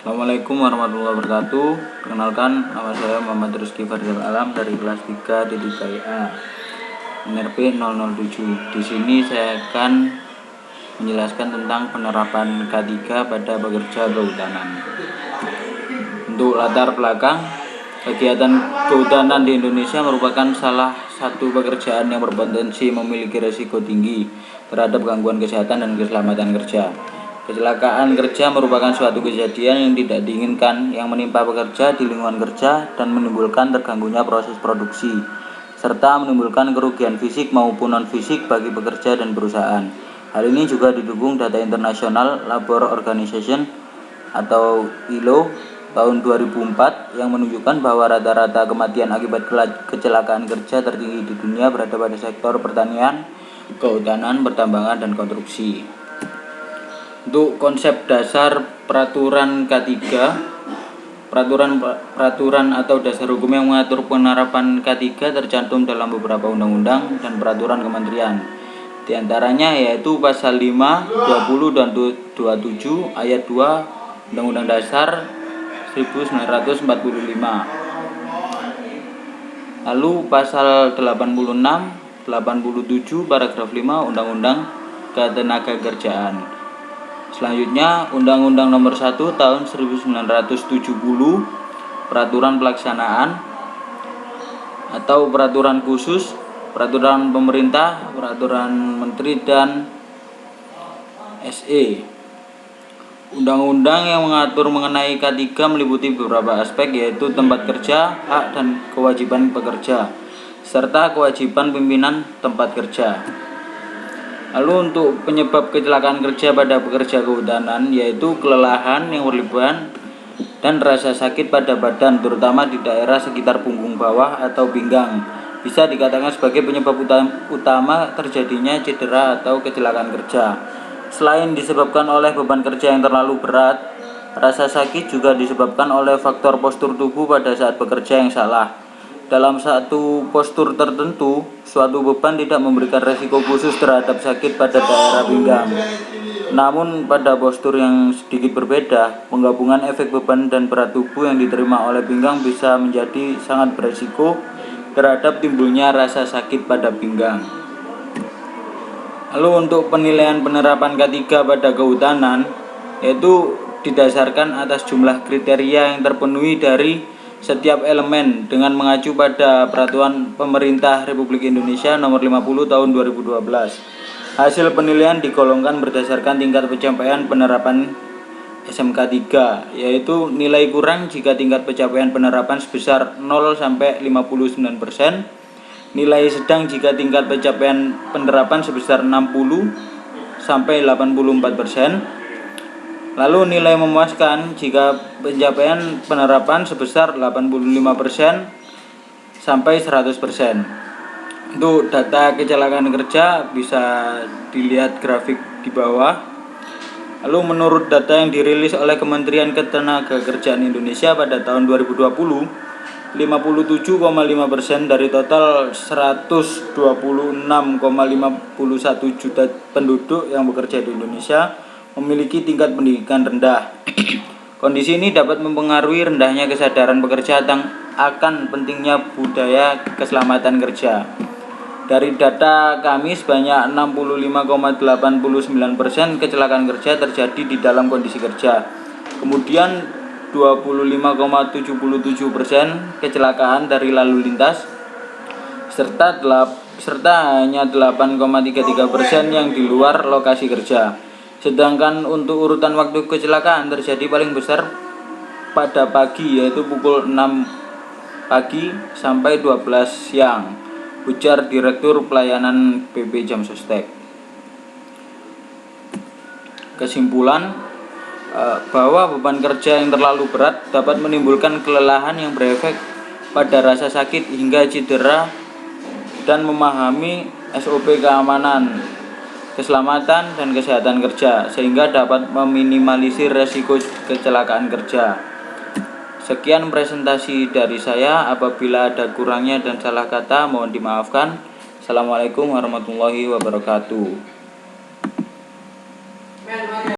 Assalamualaikum warahmatullahi wabarakatuh. Perkenalkan, nama saya Muhammad Rizky Fardil Alam dari kelas 3 DIPA NRP 007. Di sini saya akan menjelaskan tentang penerapan K3 pada pekerja kehutanan. Untuk latar belakang, kegiatan kehutanan di Indonesia merupakan salah satu pekerjaan yang berpotensi memiliki risiko tinggi terhadap gangguan kesehatan dan keselamatan kerja. Kecelakaan kerja merupakan suatu kejadian yang tidak diinginkan yang menimpa pekerja di lingkungan kerja dan menimbulkan terganggunya proses produksi, serta menimbulkan kerugian fisik maupun non-fisik bagi pekerja dan perusahaan. Hal ini juga didukung data internasional Labor Organization atau ILO tahun 2004 yang menunjukkan bahwa rata-rata kematian akibat kecelakaan kerja tertinggi di dunia berada pada sektor pertanian, kehutanan, pertambangan, dan konstruksi. Untuk konsep dasar peraturan K3, peraturan atau dasar hukum yang mengatur penerapan K3 tercantum dalam beberapa undang-undang dan peraturan kementerian. Di antaranya yaitu pasal 5, 20 dan 27 ayat 2 Undang-Undang Dasar 1945. Lalu pasal 86, 87 paragraf 5 Undang-Undang Ketenagakerjaan. Selanjutnya, Undang-Undang Nomor 1 Tahun 1970, Peraturan Pelaksanaan atau Peraturan Khusus, Peraturan Pemerintah, Peraturan Menteri, dan SE. Undang-undang yang mengatur mengenai K3 meliputi beberapa aspek, yaitu tempat kerja, hak dan kewajiban pekerja, serta kewajiban pimpinan tempat kerja. Lalu untuk penyebab kecelakaan kerja pada pekerja kehutanan yaitu kelelahan yang berlebihan dan rasa sakit pada badan, terutama di daerah sekitar punggung bawah atau pinggang. Bisa dikatakan sebagai penyebab utama terjadinya cedera atau kecelakaan kerja. Selain disebabkan oleh beban kerja yang terlalu berat, rasa sakit juga disebabkan oleh faktor postur tubuh pada saat bekerja yang salah. Dalam satu postur tertentu, suatu beban tidak memberikan resiko khusus terhadap sakit pada daerah pinggang. Namun pada postur yang sedikit berbeda, penggabungan efek beban dan berat tubuh yang diterima oleh pinggang bisa menjadi sangat beresiko terhadap timbulnya rasa sakit pada pinggang. Lalu untuk penilaian penerapan K3 pada kehutanan, yaitu didasarkan atas jumlah kriteria yang terpenuhi dari setiap elemen dengan mengacu pada Peraturan Pemerintah Republik Indonesia Nomor 50 Tahun 2012. Hasil penilaian digolongkan berdasarkan tingkat pencapaian penerapan SMK 3, yaitu nilai kurang jika tingkat pencapaian penerapan sebesar 0 sampai 59%, nilai sedang jika tingkat pencapaian penerapan sebesar 60 sampai 84%. Lalu nilai memuaskan jika pencapaian penerapan sebesar 85% sampai 100%. Untuk data kecelakaan kerja bisa dilihat grafik di bawah. Lalu menurut data yang dirilis oleh Kementerian Ketenagakerjaan Indonesia pada tahun 2020, 57,5% dari total 126,51 juta penduduk yang bekerja di Indonesia memiliki tingkat pendidikan rendah. Kondisi ini dapat mempengaruhi rendahnya kesadaran pekerja akan pentingnya budaya keselamatan kerja. Dari data kami, sebanyak 65,89% kecelakaan kerja terjadi di dalam kondisi kerja. Kemudian 25,77% kecelakaan dari lalu lintas, serta hanya 8,33% yang di luar lokasi kerja. Sedangkan untuk urutan waktu kecelakaan terjadi paling besar pada pagi, yaitu pukul 6 pagi sampai 12 siang, ujar Direktur Pelayanan PP Jamsostek. Kesimpulan, bahwa beban kerja yang terlalu berat dapat menimbulkan kelelahan yang berefek pada rasa sakit hingga cedera, dan memahami SOP keamanan, keselamatan, dan kesehatan kerja sehingga dapat meminimalisir resiko kecelakaan kerja. Sekian presentasi dari saya. Apabila ada kurangnya dan salah kata mohon dimaafkan. Assalamualaikum warahmatullahi wabarakatuh.